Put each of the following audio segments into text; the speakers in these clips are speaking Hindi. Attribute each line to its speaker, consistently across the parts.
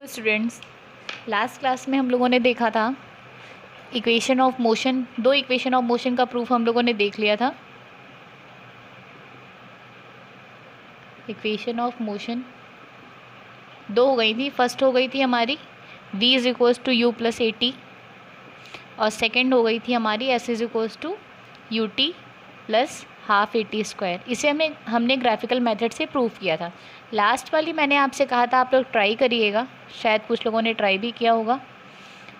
Speaker 1: स्टूडेंट्स, लास्ट क्लास में हम लोगों ने देखा था इक्वेशन ऑफ मोशन। दो इक्वेशन ऑफ मोशन का प्रूफ हम लोगों ने देख लिया था। इक्वेशन ऑफ मोशन दो हो गई थी। फर्स्ट हो गई थी हमारी v is equals to u plus a t, और सेकेंड हो गई थी हमारी s is equals to u t plus half a t square. इसे हमने ग्राफिकल मेथड से प्रूफ किया था। लास्ट वाली मैंने आपसे कहा था आप लोग ट्राई करिएगा, शायद कुछ लोगों ने ट्राई भी किया होगा।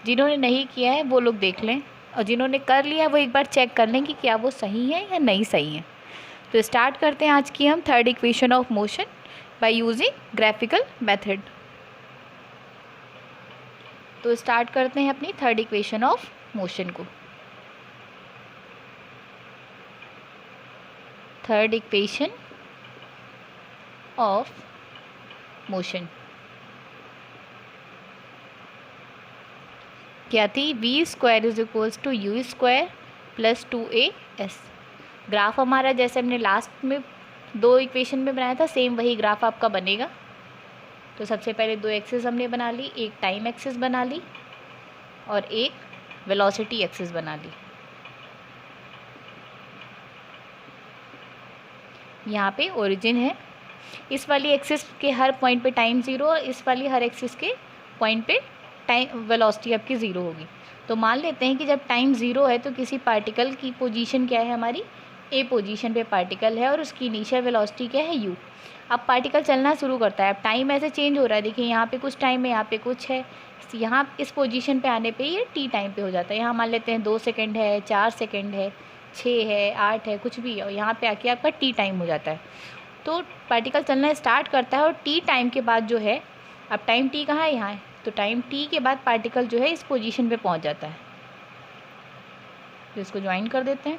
Speaker 1: जिन्होंने नहीं किया है वो लोग देख लें, और जिन्होंने कर लिया वो एक बार चेक कर लें कि क्या वो सही है या नहीं सही है। तो स्टार्ट करते हैं आज की हम third equation of motion by using graphical method. तो स्टार्ट करते हैं अपनी थर्ड इक्वेशन ऑफ मोशन को। थर्ड इक्वेशन ऑफ मोशन क्या थी? V square is equals to u square plus 2as। Graph हमारा जैसे हमने लास्ट में दो इक्वेशन में बनाया था, सेम वही ग्राफ आपका बनेगा। तो सबसे पहले दो एक्सिस हमने बना ली, एक टाइम एक्सिस बना ली और एक वेलोसिटी एक्सिस बना ली। यहाँ पे ओरिजिन है, इस वाली एक्सिस के हर पॉइंट पे टाइम 0 और इस वाली हर एक्सिस के पॉइंट पे टाइम वेलोसिटी आपकी 0 होगी। तो मान लेते हैं कि जब टाइम 0 है तो किसी पार्टिकल की पोजीशन क्या है हमारी? ए पोजीशन पे पार्टिकल है और उसकी इनिशियल वेलोसिटी क्या है? u। अब पार्टिकल चलना शुरू करता है। अब टाइम ऐसे चेंज हो रहा है, देखिए यहाँ पे कुछ टाइम है, यहाँ पे कुछ है। यहाँ इस पोजीशन पे आने पे ये t टाइम पे हो जाता है। यहाँ मान लेते हैं 2 सेकेंड है, 4 सेकेंड है, 6 है, 8 है, कुछ भी है, और यहाँ पे आके आपका t टाइम हो जाता है। तो पार्टिकल चलना स्टार्ट करता है और t टाइम के बाद जो है, अब टाइम t कहाँ है? यहाँ है। तो टाइम t के बाद पार्टिकल जो है इस पोजीशन पे पहुँच जाता है। तो इसको ज्वाइन कर देते हैं,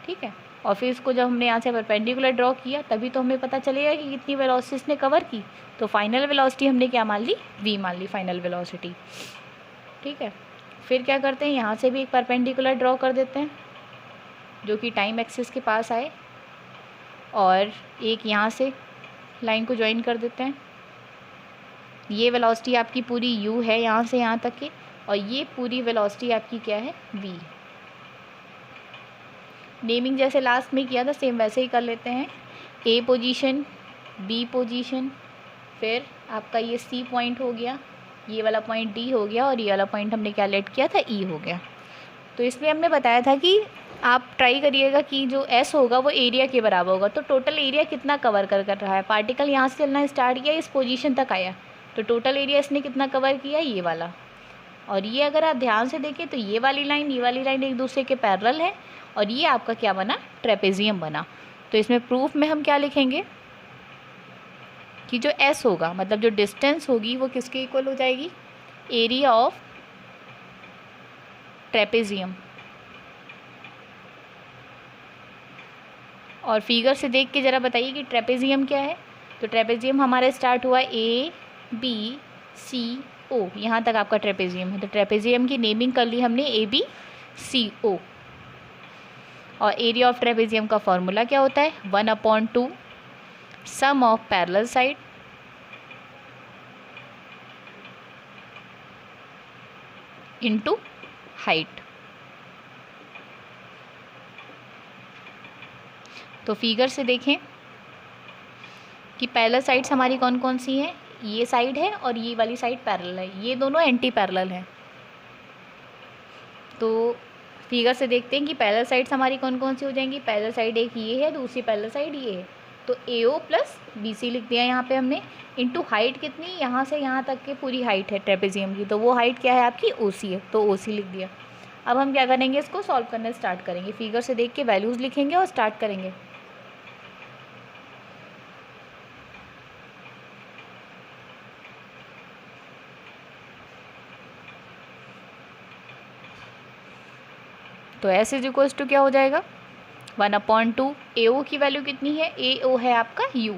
Speaker 1: ठीक है। और फिर इसको जब हमने यहाँ से परपेंडिकुलर ड्रॉ किया तभी तो हमें पता चलेगा कि कितनी वेलोसिटी इसने कवर की। तो फाइनल वेलोसिटी हमने क्या मान ली? v मान ली फाइनल वेलोसिटी, ठीक है। फिर क्या करते हैं, यहाँ से भी एक परपेंडिकुलर ड्रॉ कर देते हैं जो कि टाइम एक्सिस के पास आए, और एक यहाँ से लाइन को ज्वाइन कर देते हैं। ये वेलोसिटी आपकी पूरी u है यहाँ से यहाँ तक की, और ये पूरी वेलोसिटी आपकी क्या है? v। नेमिंग जैसे लास्ट में किया था सेम वैसे ही कर लेते हैं। ए पोजीशन, बी पोजीशन, फिर आपका ये सी पॉइंट हो गया, ये वाला पॉइंट डी हो गया, और ये वाला पॉइंट हमने क्या लेट किया था? ई हो गया। तो इसमें हमने बताया था कि आप ट्राई करिएगा कि जो एस होगा वो एरिया के बराबर होगा। तो टोटल एरिया कितना कवर कर रहा है? पार्टिकल यहाँ से चलना स्टार्ट किया, इस पोजीशन तक आया, तो टोटल एरिया इसने कितना कवर किया? ये वाला। और ये अगर आप ध्यान से देखें तो ये वाली लाइन एक दूसरे के पैरेलल है, और ये आपका क्या बना? ट्रेपेजियम बना। तो इसमें प्रूफ में हम क्या लिखेंगे कि जो एस होगा, मतलब जो डिस्टेंस होगी, वो किसके इक्वल हो जाएगी? Area of trapezium. और फिगर से देख के ज़रा बताइए कि ट्रेपेजियम क्या है। तो ट्रेपेजियम हमारा स्टार्ट हुआ ए बी सी ओ, यहाँ तक आपका ट्रेपेजियम है। तो ट्रेपेजियम की नेमिंग कर ली हमने ए बी सी ओ। और एरिया ऑफ ट्रेपेजियम का फॉर्मूला क्या होता है? 1/2 sum of parallel side into height. तो फिगर से देखें कि पैरेलल साइड्स हमारी कौन कौन सी हैं। ये साइड है और ये वाली साइड पैरेलल है, ये दोनों एंटी पैरेलल हैं। तो फिगर से देखते हैं कि पैरेलल साइड्स हमारी कौन कौन सी हो जाएंगी। पैरेलल साइड एक ये है, दूसरी पैरेलल साइड ये है। तो AO प्लस BC लिख दिया यहाँ पे हमने, इनटू हाइट कितनी? यहाँ से यहाँ तक के पूरी हाइट है ट्रेपेजियम की, तो वो हाइट क्या है आपकी? OC है, तो OC लिख दिया। अब हम क्या करेंगे, इसको सॉल्व करना स्टार्ट करेंगे। फिगर से देख के वैल्यूज़ लिखेंगे और स्टार्ट करेंगे। तो S इज इक्वल्स टू क्या हो जाएगा? 1/2। AO की वैल्यू कितनी है? AO है आपका U,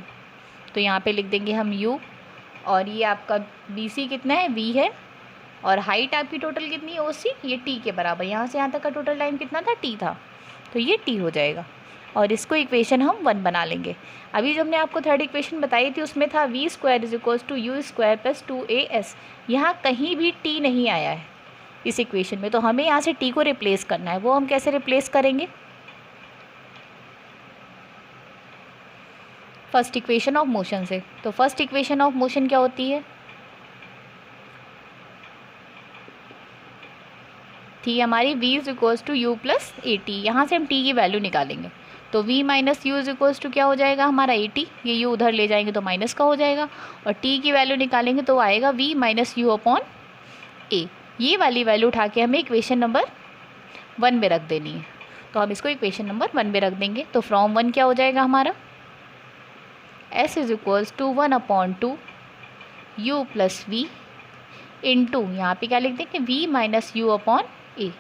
Speaker 1: तो यहाँ पे लिख देंगे हम U। और ये आपका BC कितना है? V है। और हाइट आपकी टोटल कितनी है? OC, ये T के बराबर। यहाँ से यहाँ तक का टोटल टाइम कितना था? T था, तो ये T हो जाएगा। और इसको इक्वेशन हम 1 बना लेंगे। अभी जो हमने आपको थर्ड इक्वेशन बताई थी उसमें था v square is equals to u square plus 2as। यहाँ कहीं भी t नहीं आया है इस इक्वेशन में, तो हमें यहाँ से t को रिप्लेस करना है। वो हम कैसे रिप्लेस करेंगे? फर्स्ट इक्वेशन ऑफ मोशन से। तो फर्स्ट इक्वेशन ऑफ मोशन क्या होती है? थी हमारी v is equals to u plus a t. यहाँ से हम t की वैल्यू निकालेंगे तो v minus u is equals to क्या हो जाएगा हमारा ए टी। ये u उधर ले जाएंगे तो माइनस का हो जाएगा, और t की वैल्यू निकालेंगे तो आएगा v माइनस यू अपॉन ए। ये वाली वैल्यू उठा के हमें इक्वेशन नंबर 1 में रख देनी है। तो हम इसको इक्वेशन नंबर 1 में रख देंगे। तो फ्रॉम 1 क्या हो जाएगा हमारा? s is equals to 1 upon 2 u plus v into, यहाँ पे क्या लिख देंगे v minus u upon a.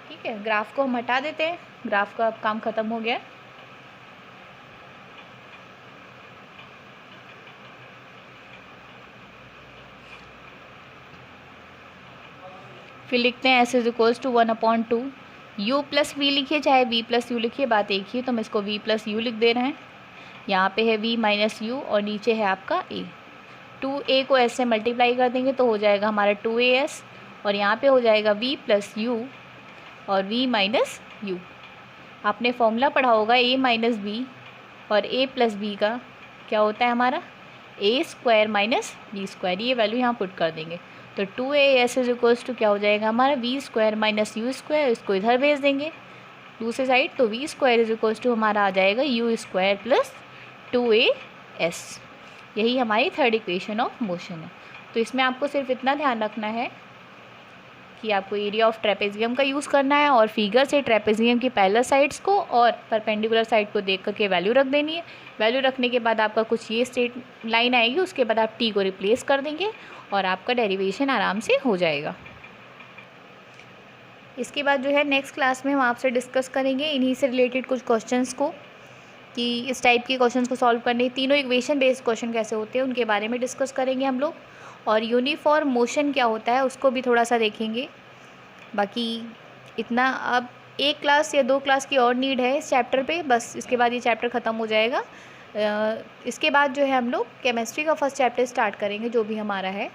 Speaker 1: ठीक है, ग्राफ को हम हटा देते हैं, ग्राफ का अब काम ख़त्म हो गया। फिर लिखते हैं s is equals to 1 upon 2 u plus v लिखिए चाहे v प्लस यू लिखिए, बात एक ही है, तो हम इसको v प्लस यू लिख दे रहे हैं। यहाँ पे है v माइनस यू और नीचे है आपका a। 2a को s से मल्टीप्लाई कर देंगे तो हो जाएगा हमारा 2as, और यहाँ पे हो जाएगा v प्लस यू और v माइनस यू। आपने फॉर्मूला पढ़ा होगा a माइनस b और a प्लस b का क्या होता है हमारा a square minus b square. ये वैल्यू यहाँ पुट कर देंगे तो 2as इज इक्वल्स टू क्या हो जाएगा हमारा v square minus u square. इसको इधर भेज देंगे दूसरे साइड, तो v square is equals to हमारा आ जाएगा u स्क्वायर प्लस 2as। यही हमारी थर्ड इक्वेशन ऑफ मोशन है। तो इसमें आपको सिर्फ इतना ध्यान रखना है कि आपको एरिया ऑफ ट्रेपेजियम का यूज़ करना है और फिगर से ट्रेपेजियम की पैरेलल साइड्स को और परपेंडिकुलर साइड को देख करके वैल्यू रख देनी है। वैल्यू रखने के बाद आपका कुछ ये स्टेट लाइन आएगी, उसके बाद आप टी को रिप्लेस कर देंगे और आपका डेरिवेशन आराम से हो जाएगा। इसके बाद जो है नेक्स्ट क्लास में हम आपसे डिस्कस करेंगे इन्हीं से रिलेटेड कुछ क्वेश्चंस को, कि इस टाइप के क्वेश्चंस को सॉल्व करने, तीनों इक्वेशन बेस्ड क्वेश्चन कैसे होते हैं उनके बारे में डिस्कस करेंगे हम लोग, और यूनिफॉर्म मोशन क्या होता है उसको भी थोड़ा सा देखेंगे। बाकी इतना, अब एक क्लास या 2 क्लास की और नीड है इस चैप्टर पे, बस इसके बाद ये चैप्टर ख़त्म हो जाएगा। इसके बाद जो है हम लोग केमिस्ट्री का फर्स्ट चैप्टर स्टार्ट करेंगे जो भी हमारा है।